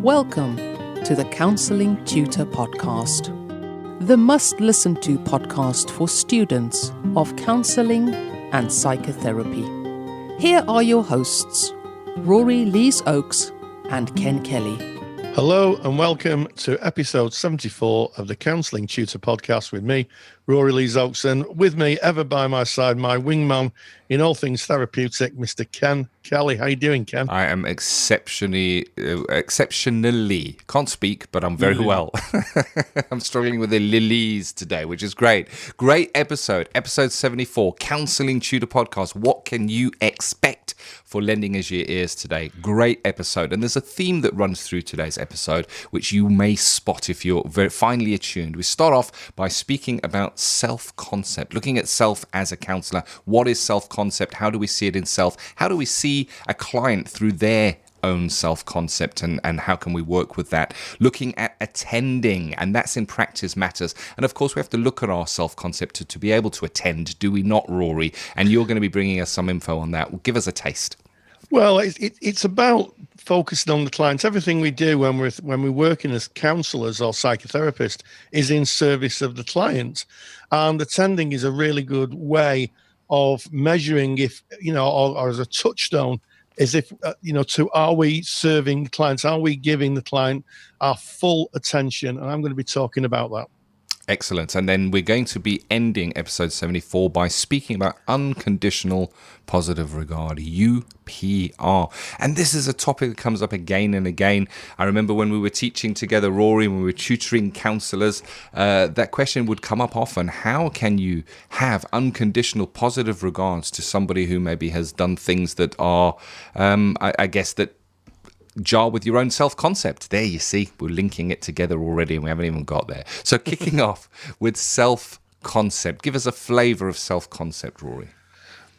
Welcome to the Counselling Tutor Podcast, the must-listen-to podcast for students of counselling and psychotherapy. Here are your hosts, Rory Lees-Oakes and Ken Kelly. Hello and welcome to episode 74 of the Counselling Tutor Podcast with me, Rory Lees-Oakes, and with me, ever by my side, my wingman in all things therapeutic, Mr. Ken Kelly. How you doing, Ken? I am exceptionally, can't speak, but I'm very well. I'm struggling with the lilies today, which is great. Great episode 74, Counselling Tutor Podcast. What can you expect for lending us your ears today? Great episode. And there's a theme that runs through today's episode, which you may spot if you're very finely attuned. We start off by speaking about self-concept, looking at self as a counsellor. What is self-concept? How do we see it in self? How do we see a client through their own self-concept, and how can we work with that? Looking at attending, and that's in practice matters. And of course, we have to look at our self-concept to be able to attend, do we not, Rory? And you're going to be bringing us some info on that. Well, give us a taste. Well, it's about focusing on the clients. Everything we do when we're working as counsellors or psychotherapists is in service of the client, and attending is a really good way of measuring if, or as a touchstone, is if, are we serving clients? Are we giving the client our full attention? And I'm going to be talking about that. Excellent. And then we're going to be ending episode 74 by speaking about unconditional positive regard, UPR. And this is a topic that comes up again and again. I remember when we were teaching together, Rory, when we were tutoring counselors, that question would come up often. How can you have unconditional positive regards to somebody who maybe has done things that are, that jar with your own self-concept? There, you see, we're linking it together already and we haven't even got there. So kicking off with self-concept. Give us a flavour of self-concept, Rory.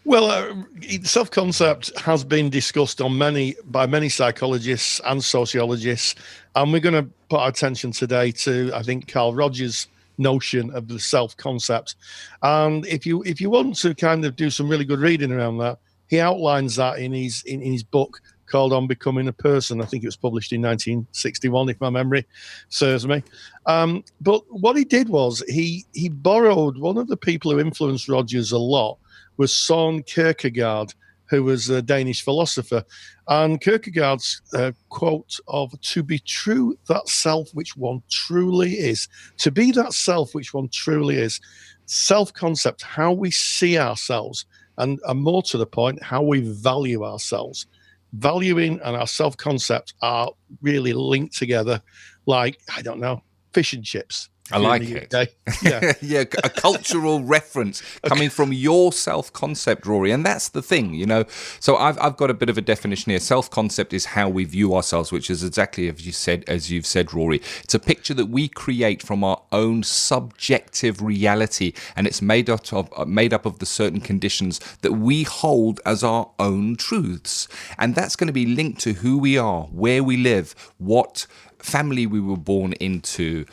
Well, self-concept has been discussed by many psychologists and sociologists, and we're going to put our attention today to, I think, Carl Rogers' notion of the self-concept. And if you want to kind of do some really good reading around that, he outlines that in his book called On Becoming a Person. I think it was published in 1961, if my memory serves me. But what he did was he borrowed, one of the people who influenced Rogers a lot was Søren Kierkegaard, who was a Danish philosopher. And Kierkegaard's quote of, "To be true that self which one truly is," to be that self which one truly is, self-concept, how we see ourselves, and more to the point, how we value ourselves. Valuing and our self-concept are really linked together like, I don't know, fish and chips. I like it. Yeah. Yeah, a cultural reference coming from your self-concept, Rory. And that's the thing, So I've got a bit of a definition here. Self-concept is how we view ourselves, which is exactly as you've said, Rory. It's a picture that we create from our own subjective reality, and it's made up of the certain conditions that we hold as our own truths. And that's going to be linked to who we are, where we live, what family we were born into,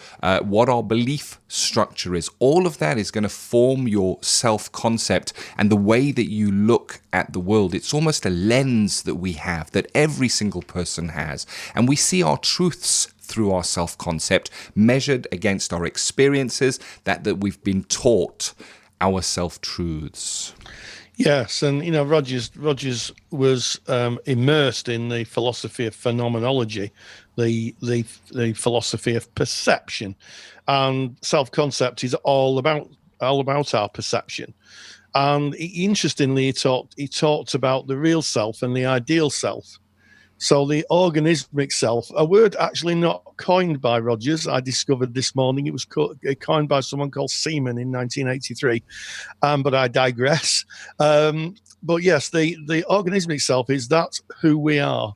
what our belief structure is. All of that is going to form your self-concept and the way that you look at the world. It's almost a lens that we have, that every single person has. And we see our truths through our self-concept, measured against our experiences that we've been taught, our self-truths. Yes, and Rogers was immersed in the philosophy of phenomenology, the philosophy of perception, and self-concept is all about our perception. And interestingly, he talked about the real self and the ideal self. So the organismic self, a word actually not coined by Rogers, I discovered this morning. It was coined by someone called Seaman in 1983, but I digress. But yes, the organismic self is that who we are,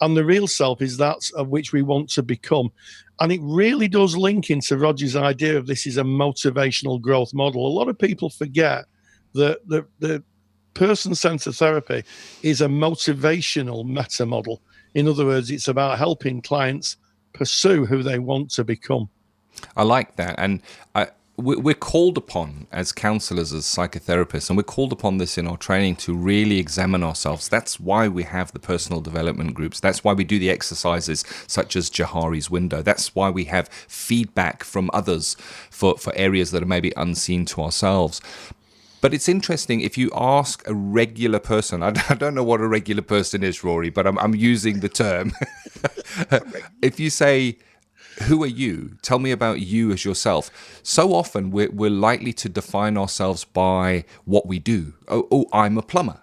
and the real self is that of which we want to become. And it really does link into Rogers' idea of this is a motivational growth model. A lot of people forget that the person-centered therapy is a motivational meta model. In other words, it's about helping clients pursue who they want to become. I like that. And we're called upon as counselors, as psychotherapists, and we're called upon this in our training to really examine ourselves. That's why we have the personal development groups. That's why we do the exercises such as Johari's window. That's why we have feedback from others for areas that are maybe unseen to ourselves. But it's interesting, if you ask a regular person, I don't know what a regular person is, Rory, but I'm using the term. If you say, who are you? Tell me about you as yourself. So often we're likely to define ourselves by what we do. Oh, I'm a plumber.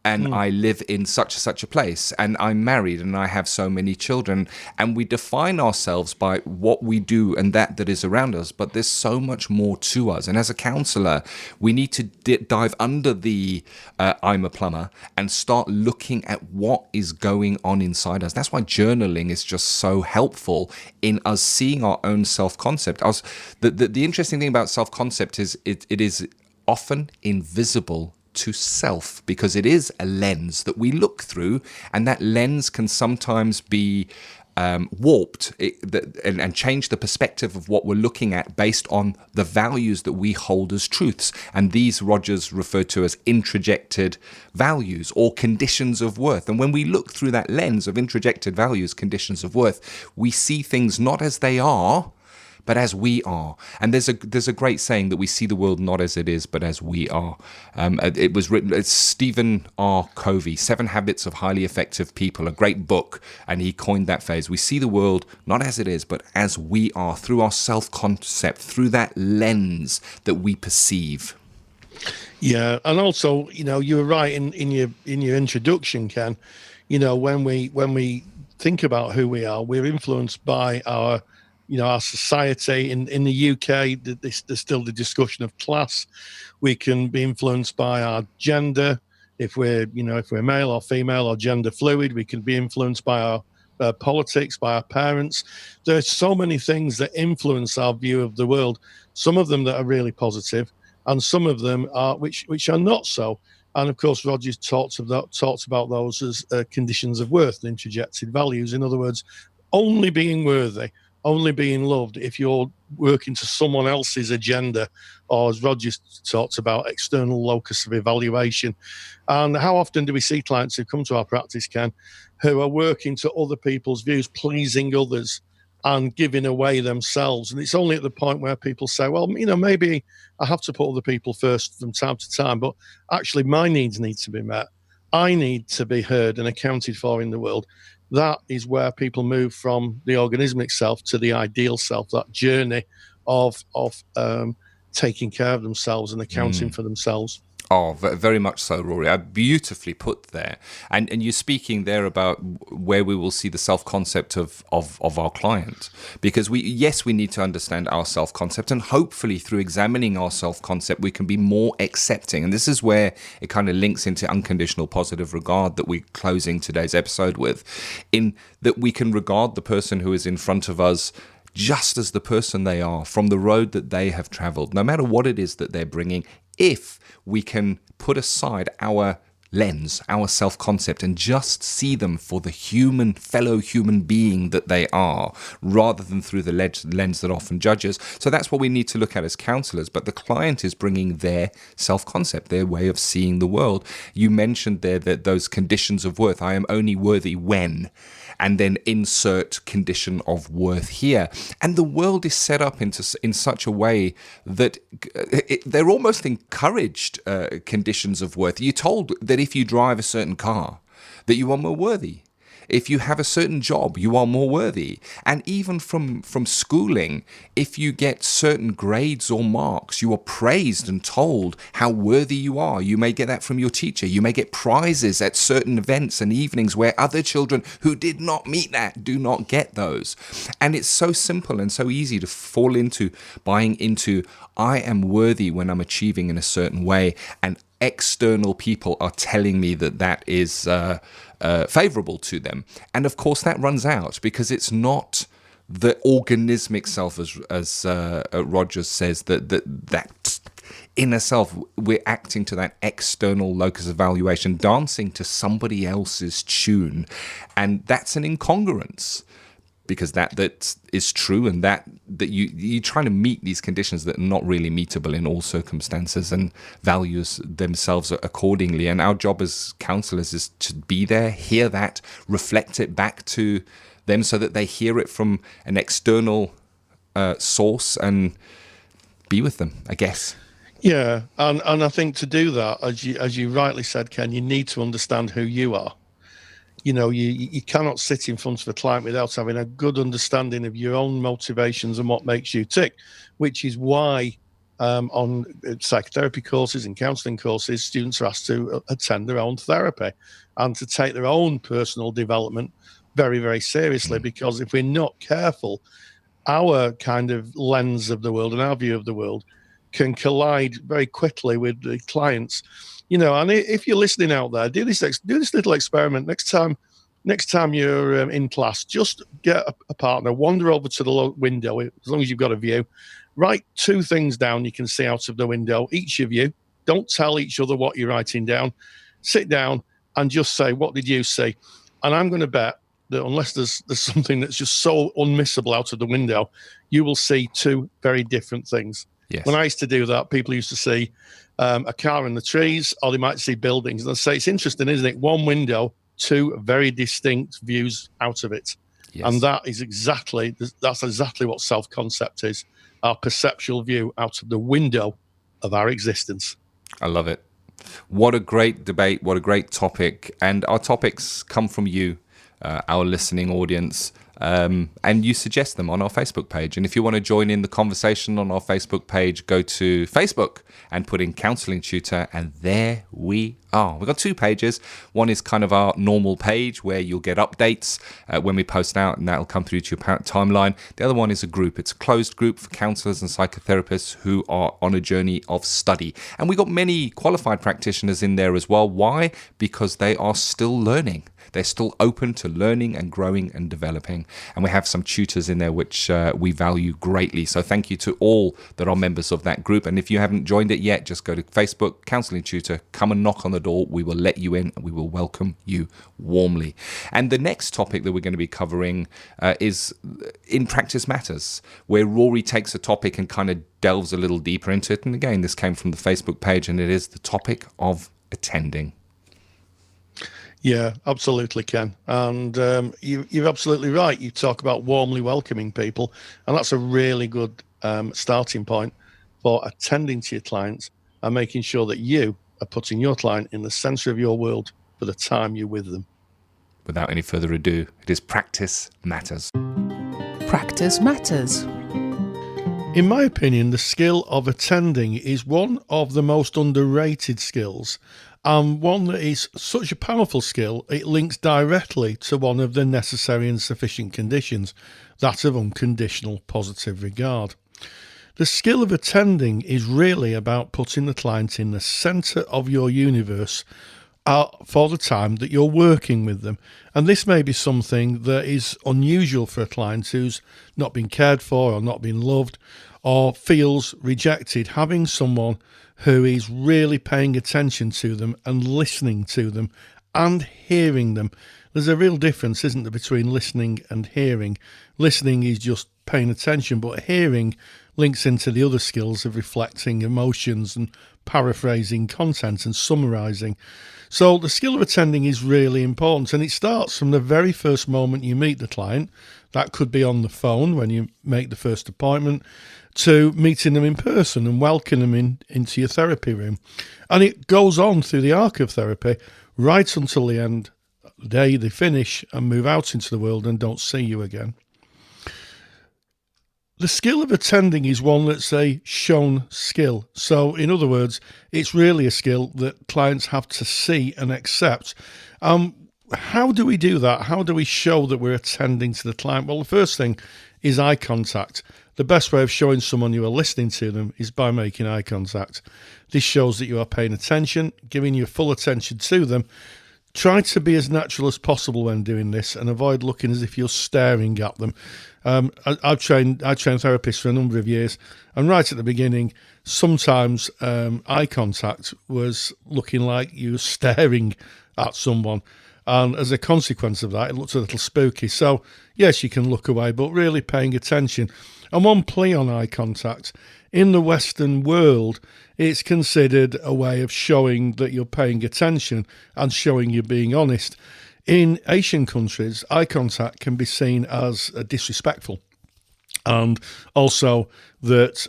And I live in such a place, and I'm married, and I have so many children, and we define ourselves by what we do and that is around us. But there's so much more to us, and as a counselor, we need to dive under the I'm a plumber and start looking at what is going on inside us. That's why journaling is just so helpful in us seeing our own self-concept. The interesting thing about self-concept is it is often invisible to self, because it is a lens that we look through, and that lens can sometimes be warped and change the perspective of what we're looking at based on the values that we hold as truths. And these Rogers referred to as introjected values or conditions of worth. And when we look through that lens of introjected values, conditions of worth, we see things not as they are, but as we are. And there's a great saying that we see the world not as it is, but as we are. It was written, it's Stephen R. Covey, 7 Habits of Highly Effective People, a great book, and he coined that phrase. We see the world not as it is, but as we are, through our self-concept, through that lens that we perceive. Yeah, and also, you were right in your introduction, Ken. When we think about who we are, we're influenced by our society. In the UK, there's still the discussion of class. We can be influenced by our gender. If we're male or female or gender fluid, we can be influenced by our politics, by our parents. There's so many things that influence our view of the world. Some of them that are really positive, and some of them are which are not so. And of course, Rogers talks about those as conditions of worth, and interjected values. In other words, only being worthy, only being loved if you're working to someone else's agenda, or as Rogers talks about, external locus of evaluation. And how often do we see clients who come to our practice, Ken, who are working to other people's views, pleasing others and giving away themselves? And it's only at the point where people say, well, maybe I have to put other people first from time to time, but actually my needs need to be met. I need to be heard and accounted for in the world. That is where people move from the organismic self to the ideal self, that journey of taking care of themselves and accounting for themselves. Oh, very much so, Rory. Beautifully put there. And you're speaking there about where we will see the self-concept of our client. Because we need to understand our self-concept, and hopefully through examining our self-concept, we can be more accepting. And this is where it kind of links into unconditional positive regard that we're closing today's episode with, in that we can regard the person who is in front of us just as the person they are, from the road that they have traveled, no matter what it is that they're bringing, if we can put aside our lens, our self-concept, and just see them for the fellow human being that they are, rather than through the lens that often judges. So that's what we need to look at as counselors. But the client is bringing their self-concept, their way of seeing the world. You mentioned there that those conditions of worth, I am only worthy when, and then insert condition of worth here. And the world is set up in such a way that they're almost encouraged conditions of worth. You're told that if you drive a certain car, that you are more worthy. If you have a certain job, you are more worthy. And even from schooling, if you get certain grades or marks, you are praised and told how worthy you are. You may get that from your teacher. You may get prizes at certain events and evenings where other children who did not meet that do not get those. And it's so simple and so easy to fall into buying into, I am worthy when I'm achieving in a certain way, and external people are telling me that is favorable to them. And of course that runs out, because it's not the organismic self, as Rogers says, that inner self. We're acting to that external locus of evaluation, dancing to somebody else's tune, and that's an incongruence. because that is true, and that you're trying to meet these conditions that are not really meetable in all circumstances, and values themselves accordingly. And our job as counselors is to be there, hear that, reflect it back to them so that they hear it from an external source and be with them, I guess. Yeah, and I think to do that, as you rightly said, Ken, you need to understand who you are. You know, you cannot sit in front of a client without having a good understanding of your own motivations and what makes you tick, which is why on psychotherapy courses and counselling courses, students are asked to attend their own therapy and to take their own personal development very, very seriously, because if we're not careful, our kind of lens of the world and our view of the world can collide very quickly with the clients. You know, and if you're listening out there, do this little experiment next time you're in class. Just get a partner, wander over to the window, as long as you've got a view. Write 2 things down you can see out of the window, each of you. Don't tell each other what you're writing down. Sit down and just say, what did you see? And I'm going to bet that unless there's something that's just so unmissable out of the window, you will see 2 very different things. Yes. When I used to do that, people used to see a car in the trees, or they might see buildings. And I'd say, it's interesting, isn't it? 1 window, 2 very distinct views out of it. Yes. And that's exactly what self-concept is, our perceptual view out of the window of our existence. I love it. What a great debate. What a great topic. And our topics come from you, our listening audience. And you suggest them on our Facebook page. And if you want to join in the conversation on our Facebook page, go to Facebook and put in Counselling Tutor, and there we are. We've got 2 pages. One is kind of our normal page where you'll get updates when we post out, and that'll come through to your timeline. The other one is a group. It's a closed group for counsellors and psychotherapists who are on a journey of study. And we've got many qualified practitioners in there as well. Why? Because they are still learning. They're still open to learning and growing and developing. And we have some tutors in there which we value greatly. So thank you to all that are members of that group. And if you haven't joined it yet, just go to Facebook, Counselling Tutor, come and knock on the door. We will let you in and we will welcome you warmly. And the next topic that we're going to be covering is In Practice Matters, where Rory takes a topic and kind of delves a little deeper into it. And again, this came from the Facebook page, and it is the topic of attending. Yeah, absolutely, Ken. And you're absolutely right. You talk about warmly welcoming people, and that's a really good starting point for attending to your clients and making sure that you are putting your client in the center of your world for the time you're with them. Without any further ado, it is Practice Matters. Practice matters. In my opinion, the skill of attending is one of the most underrated skills, and one that is such a powerful skill, it links directly to one of the necessary and sufficient conditions, that of unconditional positive regard. The skill of attending is really about putting the client in the centre of your universe for the time that you're working with them. And this may be something that is unusual for a client who's not been cared for or not been loved or feels rejected. Having someone who is really paying attention to them and listening to them and hearing them. There's a real difference, isn't there, between listening and hearing. Listening is just paying attention, but hearing links into the other skills of reflecting emotions and paraphrasing content and summarising. So the skill of attending is really important, and it starts from the very first moment you meet the client. That could be on the phone when you make the first appointment, to meeting them in person and welcoming them into your therapy room. And it goes on through the arc of therapy right until the end, the day they finish and move out into the world and don't see you again. The skill of attending is one that's a shown skill. So in other words, it's really a skill that clients have to see and accept. How do we do that? How do we show that we're attending to the client? Well, the first thing is eye contact. The best way of showing someone you are listening to them is by making eye contact. This shows that you are paying attention, giving your full attention to them. Try to be as natural as possible when doing this and avoid looking as if you're staring at them. I've trained therapists for a number of years, and right at the beginning, sometimes eye contact was looking like you were staring at someone. And as a consequence of that, it looks a little spooky. So, yes, you can look away, but really paying attention. And one plea on eye contact. In the Western world, it's considered a way of showing that you're paying attention and showing you're being honest. In Asian countries, eye contact can be seen as disrespectful. And also that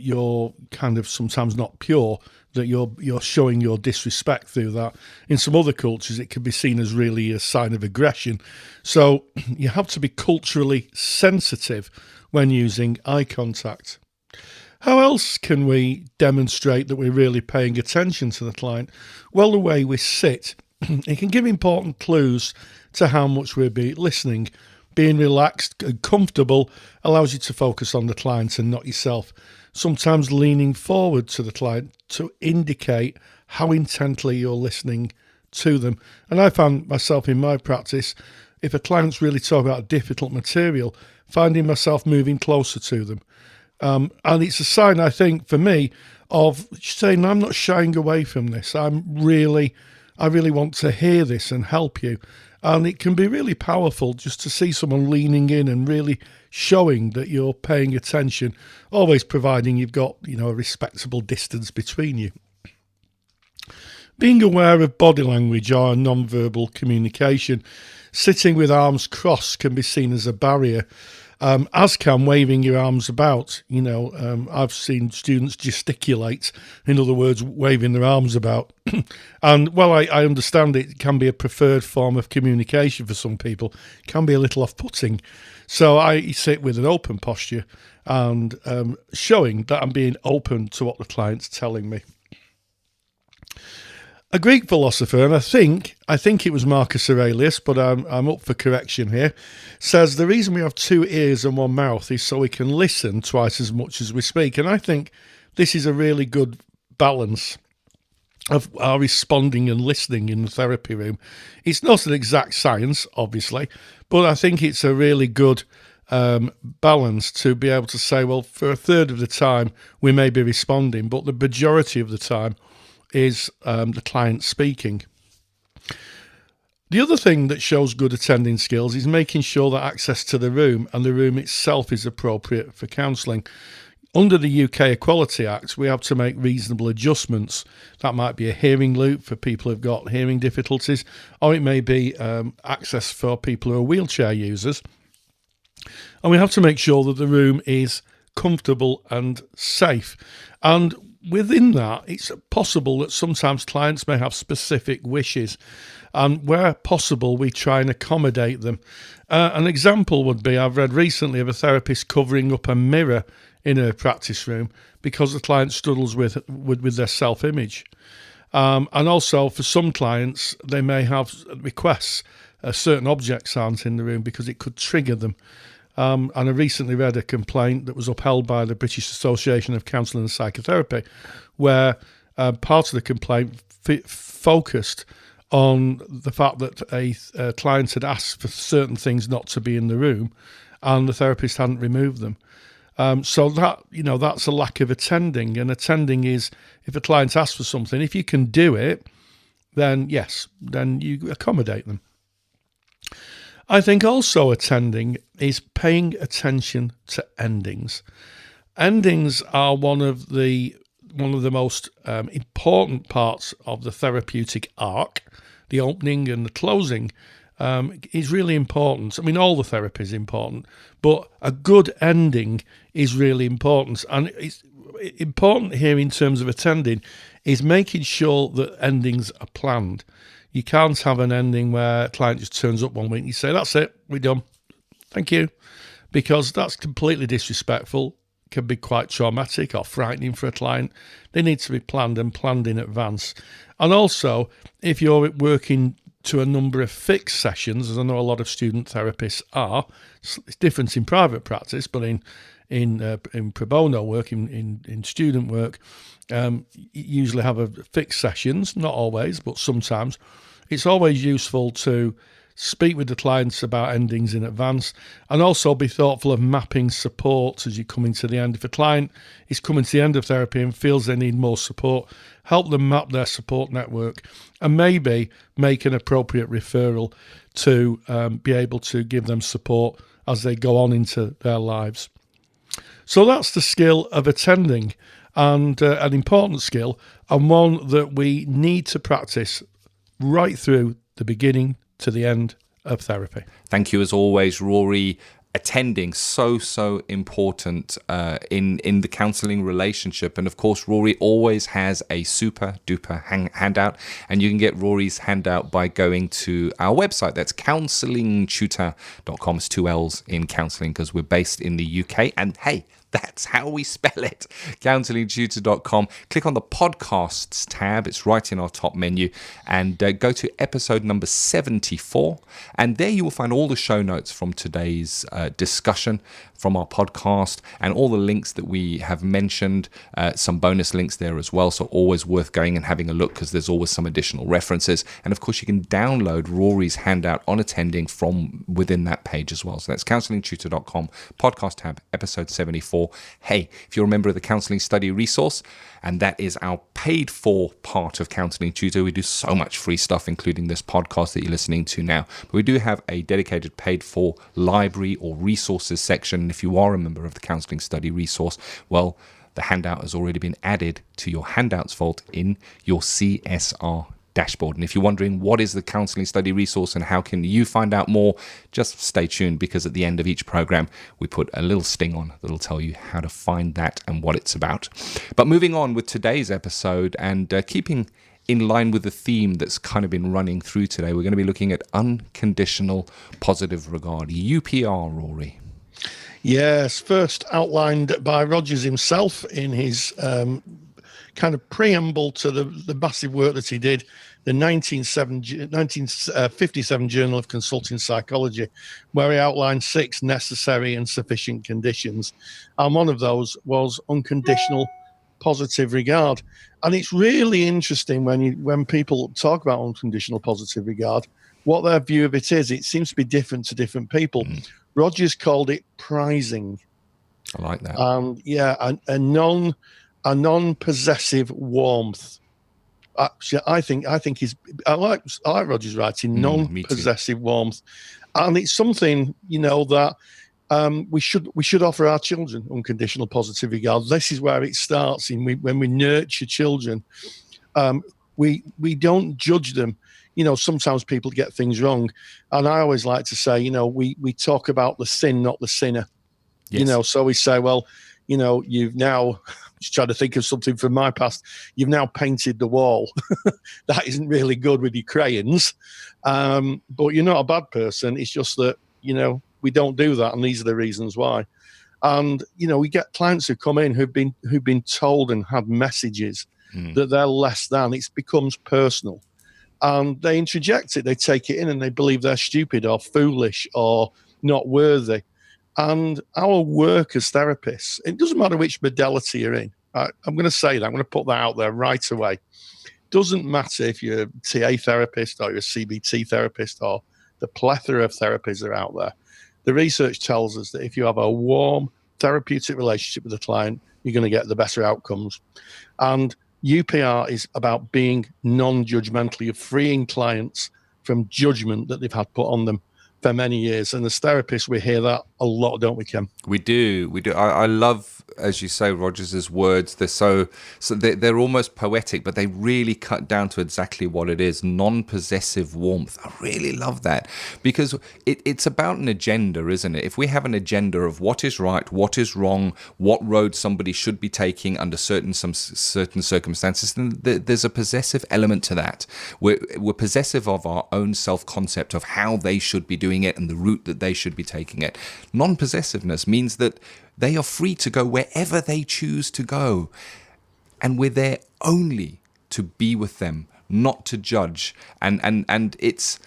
you're kind of sometimes not pure, that you're showing your disrespect through that. In some other cultures, it can be seen as really a sign of aggression. So you have to be culturally sensitive when using eye contact. How else can we demonstrate that we're really paying attention to the client? Well, the way we sit. It can give important clues to how much we're listening. Being relaxed and comfortable allows you to focus on the client and not yourself. Sometimes leaning forward to the client to indicate how intently you're listening to them. And I found myself in my practice, if a client's really talking about difficult material, finding myself moving closer to them. And it's a sign, I think, for me, of saying, I'm not shying away from this. I really want to hear this and help you. And it can be really powerful just to see someone leaning in and really showing that you're paying attention, always providing you've got, a respectable distance between you. Being aware of body language or non-verbal communication. Sitting with arms crossed can be seen as a barrier, as can waving your arms about. I've seen students gesticulate, in other words, waving their arms about. And while I understand it can be a preferred form of communication for some people, it can be a little off-putting. So I sit with an open posture and showing that I'm being open to what the client's telling me. A Greek philosopher, and I think it was Marcus Aurelius, but I'm up for correction here, says the reason we have two ears and one mouth is so we can listen twice as much as we speak. And I think this is a really good balance of our responding and listening in the therapy room. It's not an exact science, obviously, but I think it's a really good balance to be able to say, well, for a third of the time we may be responding, but the majority of the time is the client speaking. The other thing that shows good attending skills is making sure that access to the room and the room itself is appropriate for counselling. Under the UK Equality Act, we have to make reasonable adjustments. That might be a hearing loop for people who've got hearing difficulties, or it may be access for people who are wheelchair users. And we have to make sure that the room is comfortable and safe. And within that, it's possible that sometimes clients may have specific wishes, and where possible, we try and accommodate them. An example would be, I've read recently of a therapist covering up a mirror in her practice room because the client struggles with their self-image. And also, for some clients, they may have requests. Certain objects aren't in the room because it could trigger them. And I recently read a complaint that was upheld by the British Association of Counselling and Psychotherapy, where part of the complaint focused on the fact that a client had asked for certain things not to be in the room, and the therapist hadn't removed them. So that, that's a lack of attending. And attending is, if a client asks for something, if you can do it, then yes, then you accommodate them. I think also attending is paying attention to endings. Endings are one of the most important parts of the therapeutic arc. The opening and the closing is really important. I mean, all the therapy is important, but a good ending is really important. And it's important here in terms of attending is making sure that endings are planned. You can't have an ending where a client just turns up one week and you say, that's it, we're done, thank you, because that's completely disrespectful, can be quite traumatic or frightening for a client. They need to be planned and planned in advance. And also, if you're working to a number of fixed sessions, as I know a lot of student therapists are, it's different in private practice, but in pro bono work, in student work, you usually have fixed sessions, not always, but sometimes. It's always useful to speak with the clients about endings in advance, and also be thoughtful of mapping support as you come into the end. If a client is coming to the end of therapy and feels they need more support, help them map their support network and maybe make an appropriate referral to be able to give them support as they go on into their lives. So that's the skill of attending, and an important skill, and one that we need to practice right through the beginning to the end of therapy. Thank you as always, Rory. Attending, so important in the counselling relationship. And of course, Rory always has a super duper handout, and you can get Rory's handout by going to our website. That's counsellingtutor.com. It's 2 L's in counselling because we're based in the UK, and hey, that's how we spell it. Counsellingtutor.com. Click on the podcasts tab. It's right in our top menu. And go to episode number 74. And there you will find all the show notes from today's discussion from our podcast and all the links that we have mentioned. Some bonus links there as well. So always worth going and having a look because there's always some additional references. And of course, you can download Rory's handout on attending from within that page as well. So that's counsellingtutor.com, podcast tab, episode 74. Hey, if you're a member of the Counselling Study Resource, and that is our paid for part of Counselling Tutor, we do so much free stuff, including this podcast that you're listening to now. But we do have a dedicated paid for library or resources section. And if you are a member of the Counselling Study Resource, well, the handout has already been added to your handouts vault in your CSR dashboard. And if you're wondering what is the Counselling Study Resource and how can you find out more, just stay tuned, because at the end of each program we put a little sting on that'll tell you how to find that and what it's about. But moving on with today's episode, and keeping in line with the theme that's kind of been running through today, we're going to be looking at unconditional positive regard, UPR, Rory. Yes, first outlined by Rogers himself in his kind of preamble to the massive work that he did, the 1957 Journal of Consulting Psychology, where he outlined 6 necessary and sufficient conditions. And one of those was unconditional positive regard. And it's really interesting when people talk about unconditional positive regard, what their view of it is. It seems to be different to different people. Rogers called it prizing. I like that. A non-possessive warmth. Actually, I like Rogers' writing, non-possessive warmth, and it's something that we should offer our children unconditional positive regard. This is where it starts. When we nurture children, we don't judge them. Sometimes people get things wrong, and I always like to say, we talk about the sin, not the sinner. Yes. So we say, well, you've now, just trying to think of something from my past, you've now painted the wall. That isn't really good with your crayons. But you're not a bad person. It's just that, we don't do that. And these are the reasons why. And, we get clients who come in who've been told and had messages that they're less than. It becomes personal. And they interject it. They take it in and they believe they're stupid or foolish or not worthy. And our work as therapists, it doesn't matter which modality you're in. I'm going to say that. I'm going to put that out there right away. Doesn't matter if you're a TA therapist or you're a CBT therapist or the plethora of therapies that are out there. The research tells us that if you have a warm therapeutic relationship with the client, you're going to get the better outcomes. And UPR is about being non-judgmental. You're freeing clients from judgment that they've had put on them for many years. And as therapists, we hear that a lot, don't we, Ken? We do. I love, as you say, Rogers's words. They're they're almost poetic, but they really cut down to exactly what it is. Non-possessive warmth. I really love that, because it's about an agenda, isn't it? If we have an agenda of what is right, what is wrong, what road somebody should be taking under certain circumstances, then there's a possessive element to that. We're possessive of our own self-concept of how they should be doing it and the route that they should be taking it. Non-possessiveness means that they are free to go wherever they choose to go. And we're there only to be with them, not to judge. And it's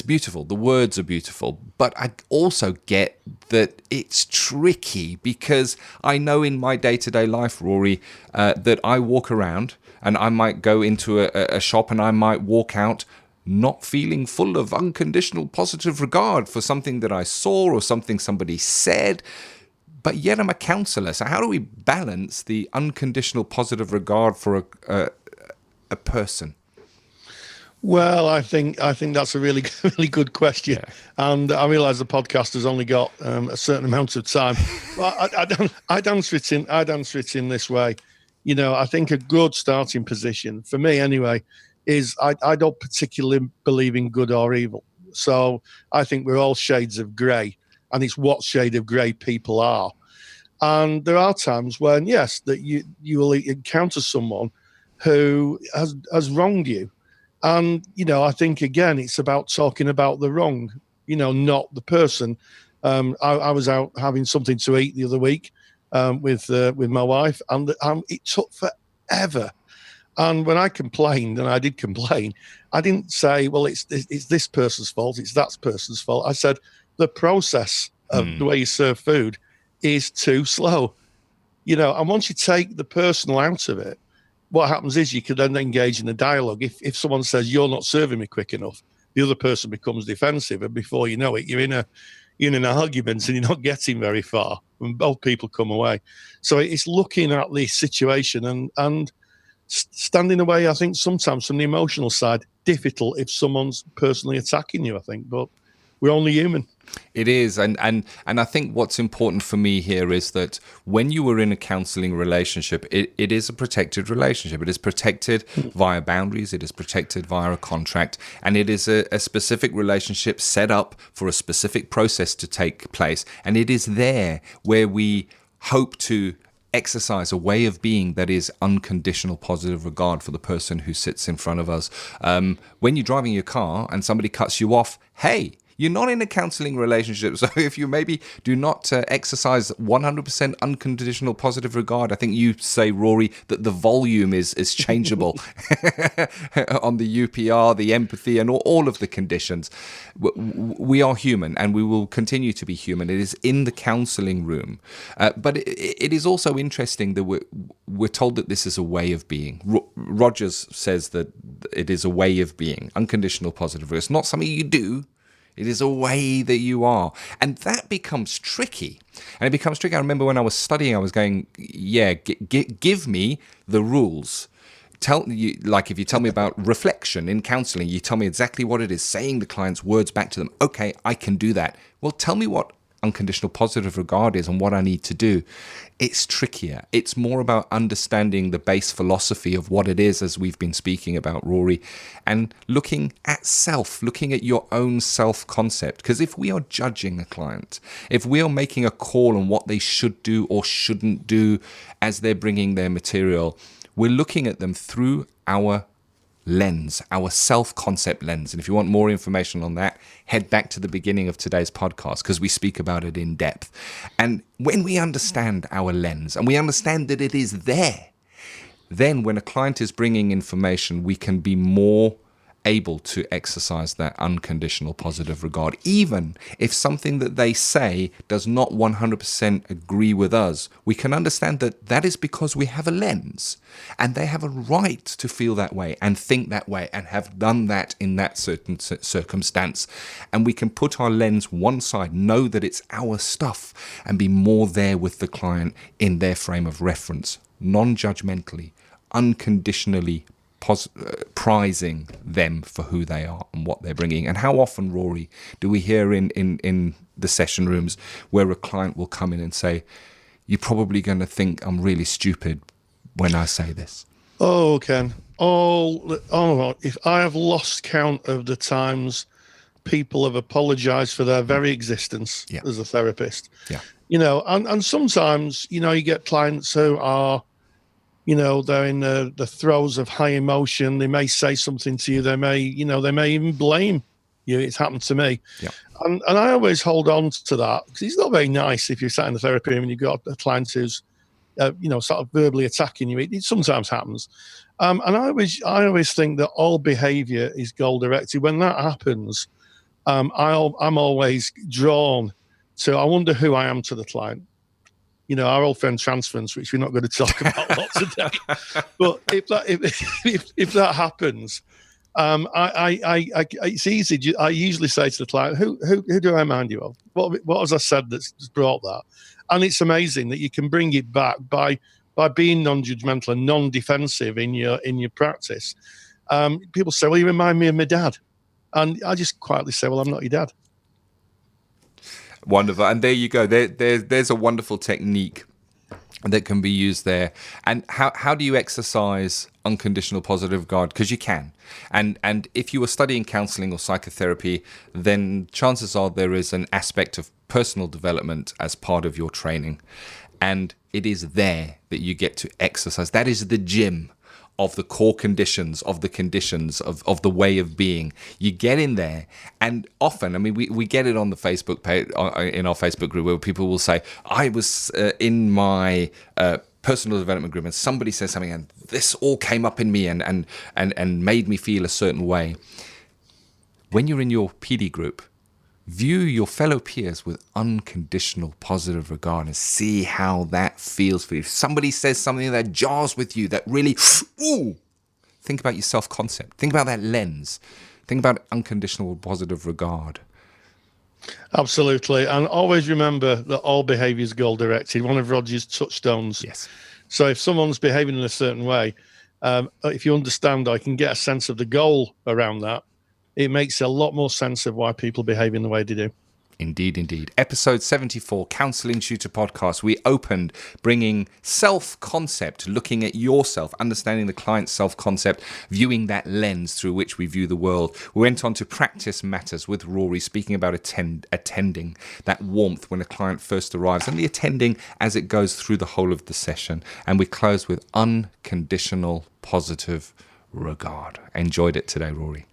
beautiful. The words are beautiful. But I also get that it's tricky, because I know in my day-to-day life, Rory, that I walk around and I might go into a shop and I might walk out not feeling full of unconditional positive regard for something that I saw or something somebody said, but yet I'm a counselor. So how do we balance the unconditional positive regard for a person? Well, I think that's a really good question, and I realise the podcast has only got a certain amount of time. Well, I'd answer it in this way. I think a good starting position for me, anyway, is I don't particularly believe in good or evil. So I think we're all shades of grey, and it's what shade of grey people are. And there are times when, yes, that you will encounter someone who has wronged you. And, I think, again, it's about talking about the wrong, not the person. I was out having something to eat the other week with my wife, and it took forever. And when I complained, and I did complain, I didn't say, well, it's this person's fault, it's that person's fault. I said, the process of the way you serve food is too slow. And once you take the personal out of it, what happens is you could then engage in a dialogue. If someone says you're not serving me quick enough, the other person becomes defensive, and before you know it, you're in an argument and you're not getting very far, and both people come away. So it's looking at the situation and standing away. I think sometimes from the emotional side, difficult if someone's personally attacking you. I think, but we're only human. It is, and I think what's important for me here is that when you are in a counselling relationship, it is a protected relationship. It is protected via boundaries. It is protected via a contract, and it is a specific relationship set up for a specific process to take place. And it is there where we hope to exercise a way of being that is unconditional positive regard for the person who sits in front of us. When you're driving your car and somebody cuts you off, hey, you're not in a counselling relationship. So if you maybe do not exercise 100% unconditional positive regard, I think you say, Rory, that the volume is changeable on the UPR, the empathy, and all of the conditions. We are human, and we will continue to be human. It is in the counselling room. But it is also interesting that we're told that this is a way of being. Rogers says that it is a way of being, unconditional positive regard. It's not something you do. It is a way that you are. And that becomes tricky. And it becomes tricky. I remember when I was studying, I was going, give me the rules. If you tell me about reflection in counseling, you tell me exactly what it is, saying the client's words back to them. Okay, I can do that. Well, tell me what unconditional positive regard is and what I need to do. It's trickier. It's more about understanding the base philosophy of what it is, as we've been speaking about, Rory, and looking at self, looking at your own self-concept. Because if we are judging a client, if we are making a call on what they should do or shouldn't do as they're bringing their material, we're looking at them through our lens, our self-concept lens. And if you want more information on that, head back to the beginning of today's podcast, because we speak about it in depth. And when we understand our lens and we understand that it is there, then when a client is bringing information, we can be more able to exercise that unconditional positive regard, even if something that they say does not 100% agree with us. We can understand that that is because we have a lens, and they have a right to feel that way and think that way and have done that in that certain circumstance. And we can put our lens one side, know that it's our stuff, and be more there with the client in their frame of reference, non-judgmentally, unconditionally prizing them for who they are and what they're bringing. And how often, Rory, do we hear in the session rooms where a client will come in and say, you're probably going to think I'm really stupid when I say this? Oh, Ken. If I have lost count of the times people have apologized for their very existence as a therapist. Yeah. And sometimes, you get clients who are, they're in the throes of high emotion. They may say something to you. They may even blame you. It's happened to me. Yeah. And I always hold on to that, because it's not very nice if you're sat in the therapy room and you've got a client who's, sort of verbally attacking you. It sometimes happens. And I always think that all behavior is goal-directed. When that happens, I'm always drawn to, I wonder who I am to the client. Our old friend transference, which we're not going to talk about a lot today. But if that happens, It's easy. I usually say to the client, who do I remind you of? What has I said that's brought that? And it's amazing that you can bring it back by being non-judgmental and non-defensive in your practice. People say, well, you remind me of my dad. And I just quietly say, well, I'm not your dad. Wonderful. And there you go. There's a wonderful technique that can be used there. And how do you exercise unconditional positive regard? Because you can. And if you are studying counselling or psychotherapy, then chances are there is an aspect of personal development as part of your training. And it is there that you get to exercise. That is the gym of the core conditions, of the way of being. You get in there, and often, I mean, we get it on the Facebook page, in our Facebook group, where people will say, I was in my personal development group, and somebody said something, and this all came up in me and made me feel a certain way. When you're in your PD group, view your fellow peers with unconditional positive regard and see how that feels for you. If somebody says something that jars with you, that really, think about your self-concept. Think about that lens. Think about unconditional positive regard. Absolutely. And always remember that all behaviour is goal-directed. One of Roger's touchstones. Yes. So if someone's behaving in a certain way, if you understand or you can get a sense of the goal around that, it makes a lot more sense of why people behave in the way they do. Indeed, indeed. Episode 74, Counselling Tutor Podcast. We opened bringing self-concept, looking at yourself, understanding the client's self-concept, viewing that lens through which we view the world. We went on to practice matters with Rory, speaking about attending, that warmth when a client first arrives, and the attending as it goes through the whole of the session. And we closed with unconditional positive regard. Enjoyed it today, Rory.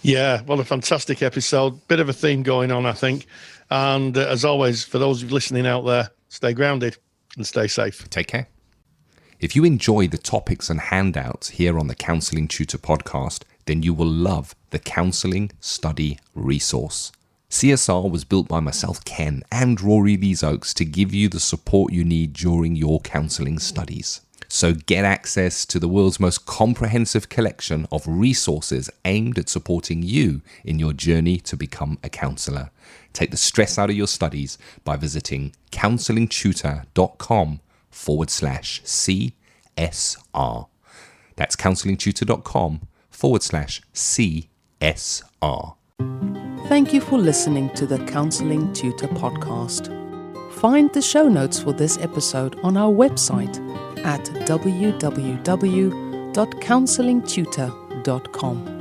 Yeah, well, a fantastic episode. Bit of a theme going on, I think. And as always, for those of you listening out there, stay grounded and stay safe. Take care. If you enjoy the topics and handouts here on the Counselling Tutor Podcast, then you will love the Counselling Study Resource. CSR was built by myself, Ken, and Rory Lees-Oakes to give you the support you need during your counselling studies. So get access to the world's most comprehensive collection of resources aimed at supporting you in your journey to become a counsellor. Take the stress out of your studies by visiting counsellingtutor.com/CSR. That's counsellingtutor.com/CSR. Thank you for listening to the Counselling Tutor Podcast. Find the show notes for this episode on our website at www.counsellingtutor.com.